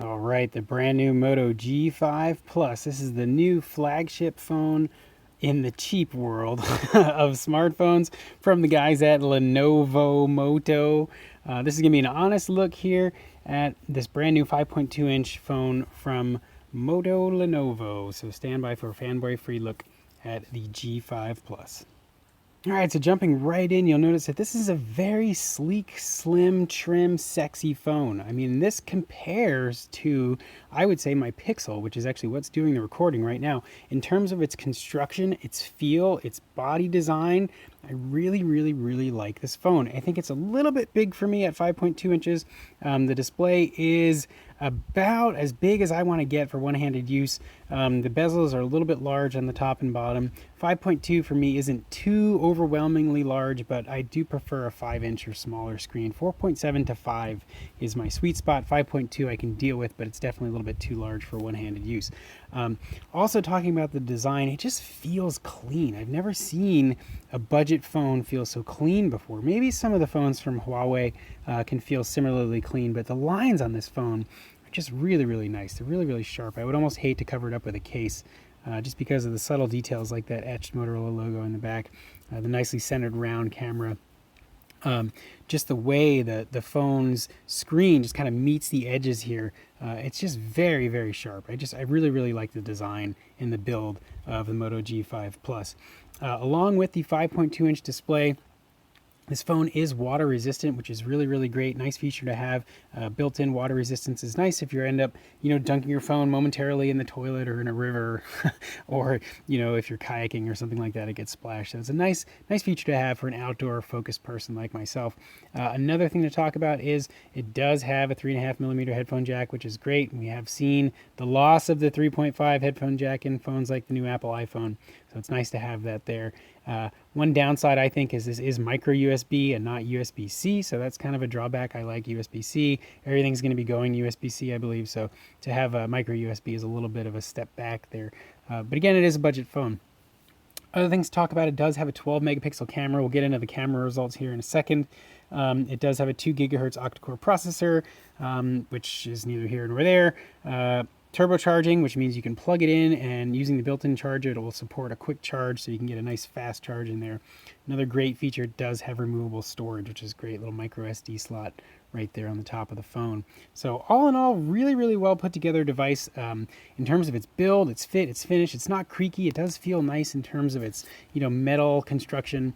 All right, the brand new Moto G5 Plus. This is the new flagship phone in the cheap world of smartphones from the guys at Lenovo Moto. This is going to be an honest look here at this brand new 5.2-inch phone from Moto Lenovo. So stand by for a fanboy free look at the G5 Plus. All right, so jumping right in, you'll notice that this is a very sleek, slim, trim, sexy phone. I mean, this compares to, I would say, my Pixel, which is actually what's doing the recording right now. In terms of its construction, its feel, its body design, I really, really, really like this phone. I think it's a little bit big for me at 5.2 inches. The display is about as big as I want to get for one-handed use. The bezels are a little bit large on the top and bottom. 5.2 for me isn't too overwhelmingly large, but I do prefer a 5-inch or smaller screen. 4.7 to 5 is my sweet spot. 5.2 I can deal with, but it's definitely a little bit too large for one-handed use. Also talking about the design, it just feels clean. I've never seen a budget phone feel so clean before. Maybe some of the phones from Huawei can feel similarly clean, but the lines on this phone are just really, really nice. They're really, really sharp. I would almost hate to cover it up with a case just because of the subtle details like that etched Motorola logo in the back, the nicely centered round camera. Just the way that the phone's screen just kind of meets the edges here. It's just very, very sharp. I really, really like the design and the build of the Moto G5 Plus. Along with the 5.2-inch display, this phone is water resistant, which is really, really great. Nice feature to have. Built-in water resistance is nice if you end up, dunking your phone momentarily in the toilet or in a river, or, if you're kayaking or something like that, it gets splashed. So it's a nice feature to have for an outdoor focused person like myself. Another thing to talk about is it does have a 3.5mm headphone jack, which is great. We have seen the loss of the 3.5 headphone jack in phones like the new Apple iPhone. So it's nice to have that there. One downside, I think, is this is micro USB and not USB-C, so that's kind of a drawback. I like USB-C. Everything's going to be going USB-C, I believe, so to have a micro USB is a little bit of a step back there. But again, it is a budget phone. Other things to talk about, it does have a 12 megapixel camera. We'll get into the camera results here in a second. It does have a 2 gigahertz octa-core processor, which is neither here nor there. Turbocharging, which means you can plug it in, and using the built-in charger, it will support a quick charge, so you can get a nice fast charge in there. Another great feature, it does have removable storage, which is great. Little micro SD slot right there on the top of the phone. So all in all, really, really well put together device. In terms of its build, its fit, its finish, it's not creaky. It does feel nice in terms of its metal construction.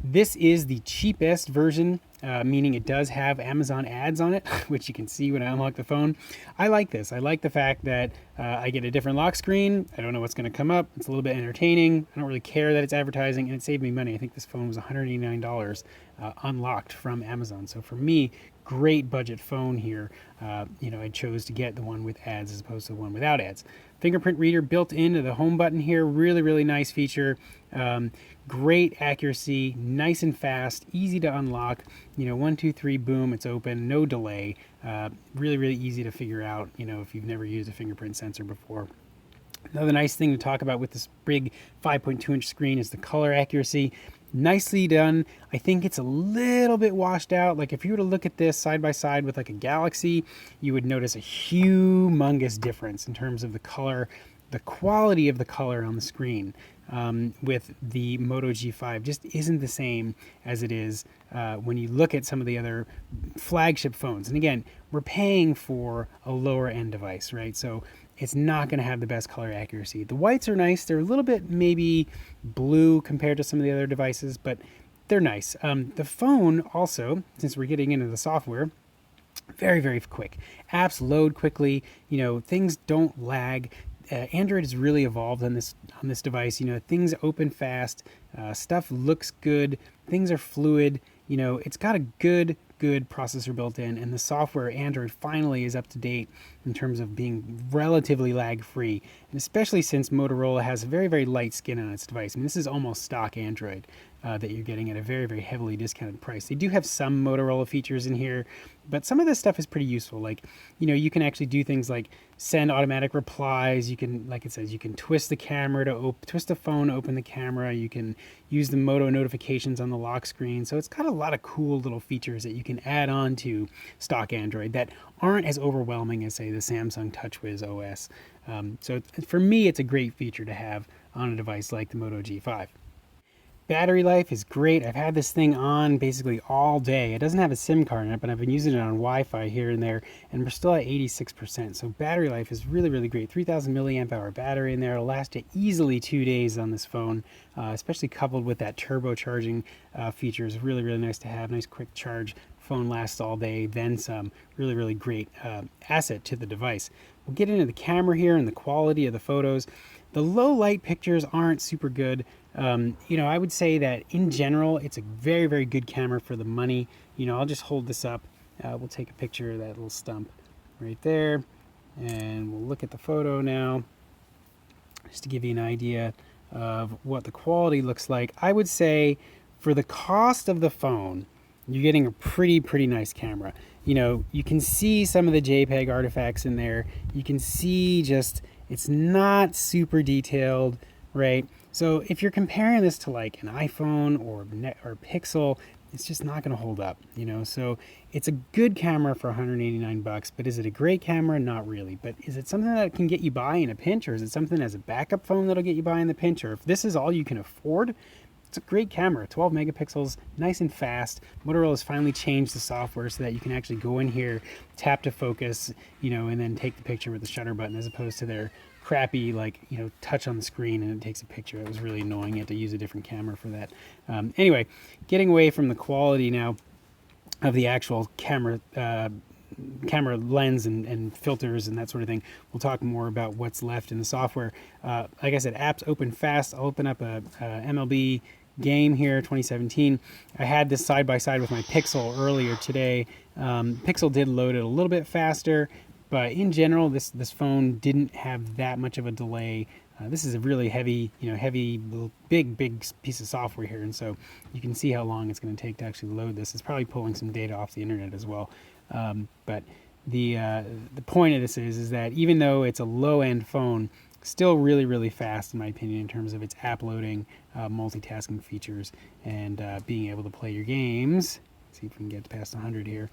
This is the cheapest version, meaning it does have Amazon ads on it, which you can see when I unlock the phone. I like this. I like the fact that I get a different lock screen. I don't know what's going to come up. It's a little bit entertaining. I don't really care that it's advertising, and it saved me money. I think this phone was $189 unlocked from Amazon. So for me, great budget phone here. I chose to get the one with ads as opposed to the one without ads. Fingerprint reader built into the home button here. Really, really nice feature. Great accuracy, nice and fast, easy to unlock. 1, 2, 3, boom, it's open, no delay. Really, really easy to figure out, if you've never used a fingerprint sensor before. Another nice thing to talk about with this big 5.2-inch screen is the color accuracy. Nicely done. I think it's a little bit washed out. Like if you were to look at this side by side with like a Galaxy, you would notice a humongous difference in terms of the color, the quality of the color on the screen. With the Moto G5 just isn't the same as it is when you look at some of the other flagship phones. And again, we're paying for a lower end device, right? So it's not going to have the best color accuracy. The whites are nice. They're a little bit maybe blue compared to some of the other devices, but they're nice. The phone also, since we're getting into the software, very, very quick. Apps load quickly. Things don't lag. Android has really evolved on this device. Things open fast. Stuff looks good. Things are fluid. It's got a good processor built in, and the software Android finally is up to date in terms of being relatively lag free. especially since Motorola has a very, very light skin on its device. I mean, this is almost stock Android that you're getting at a very, very heavily discounted price. They do have some Motorola features in here, but some of this stuff is pretty useful. Like, you can actually do things like send automatic replies. You can, like it says, you can twist the camera to twist the phone to open the camera. You can use the Moto notifications on the lock screen. So it's got a lot of cool little features that you can add on to stock Android that aren't as overwhelming as, say, the Samsung TouchWiz OS. So for me, it's a great feature to have on a device like the Moto G5. Battery life is great. I've had this thing on basically all day. It doesn't have a SIM card in it, but I've been using it on Wi-Fi here and there, and we're still at 86%. So battery life is really, really great. 3,000 milliamp hour battery in there. It'll last you easily 2 days on this phone, especially coupled with that turbocharging feature is really, really nice to have. Nice quick charge. Phone lasts all day, then some. Really, really great asset to the device. We'll get into the camera here and the quality of the photos. The low light pictures aren't super good. I would say that in general, it's a very, very good camera for the money. I'll just hold this up. We'll take a picture of that little stump right there, and we'll look at the photo now, just to give you an idea of what the quality looks like. I would say for the cost of the phone, you're getting a pretty, pretty nice camera. You can see some of the JPEG artifacts in there. You can see just, it's not super detailed, right? So if you're comparing this to like an iPhone or Pixel, it's just not going to hold up, So it's a good camera for 189 bucks, but is it a great camera? Not really. But is it something that can get you by in a pinch, or is it something as a backup phone that'll get you by in the pinch? Or if this is all you can afford, it's a great camera, 12 megapixels, nice and fast. Motorola has finally changed the software so that you can actually go in here, tap to focus, and then take the picture with the shutter button, as opposed to their crappy, touch on the screen and it takes a picture. It was really annoying. You had to use a different camera for that. Anyway, getting away from the quality now of the actual camera lens and filters and that sort of thing. We'll talk more about what's left in the software. Like I said, apps open fast. I'll open up a MLB game here, 2017. I had this side by side with my Pixel earlier today. Pixel did load it a little bit faster, but in general, this phone didn't have that much of a delay. This is a really heavy, big piece of software here, and so you can see how long it's going to take to actually load this. It's probably pulling some data off the internet as well. But the point of this is that even though it's a low-end phone, still really, really fast in my opinion in terms of its app loading, multitasking features, and being able to play your games. Let's see if we can get past 100 here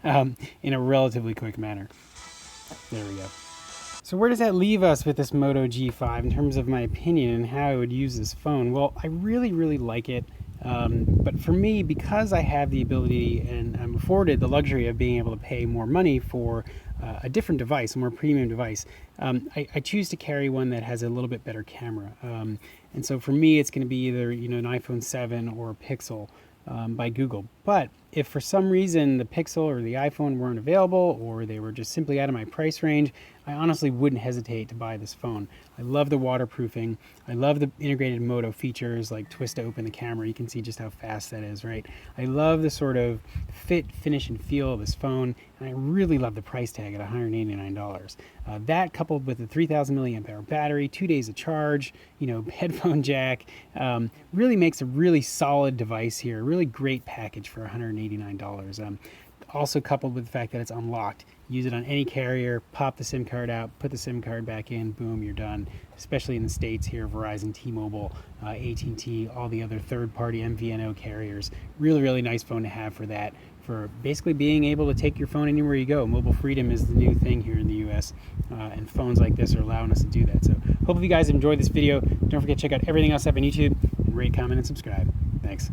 in a relatively quick manner. There we go. So where does that leave us with this Moto G5 in terms of my opinion and how I would use this phone? Well, I really, really like it. But for me, because I have the ability and I'm afforded the luxury of being able to pay more money for a different device, a more premium device, I choose to carry one that has a little bit better camera. And so for me, it's going to be either an iPhone 7 or a Pixel by Google. But if for some reason the Pixel or the iPhone weren't available, or they were just simply out of my price range, I honestly wouldn't hesitate to buy this phone. I love the waterproofing. I love the integrated Moto features like twist to open the camera. You can see just how fast that is, right? I love the sort of fit, finish, and feel of this phone, and I really love the price tag at $189. That coupled with the 3,000 milliamp hour battery, 2 days of charge, headphone jack, really makes a really solid device here. A really great package for $189. Also coupled with the fact that it's unlocked. Use it on any carrier, pop the SIM card out, put the SIM card back in, boom, you're done. Especially in the States here, Verizon, T-Mobile, AT&T, all the other third-party MVNO carriers. Really, really nice phone to have for that, for basically being able to take your phone anywhere you go. Mobile freedom is the new thing here in the US, and phones like this are allowing us to do that. So hopefully you guys enjoyed this video. Don't forget to check out everything else I have on YouTube, and rate, comment, and subscribe. Thanks.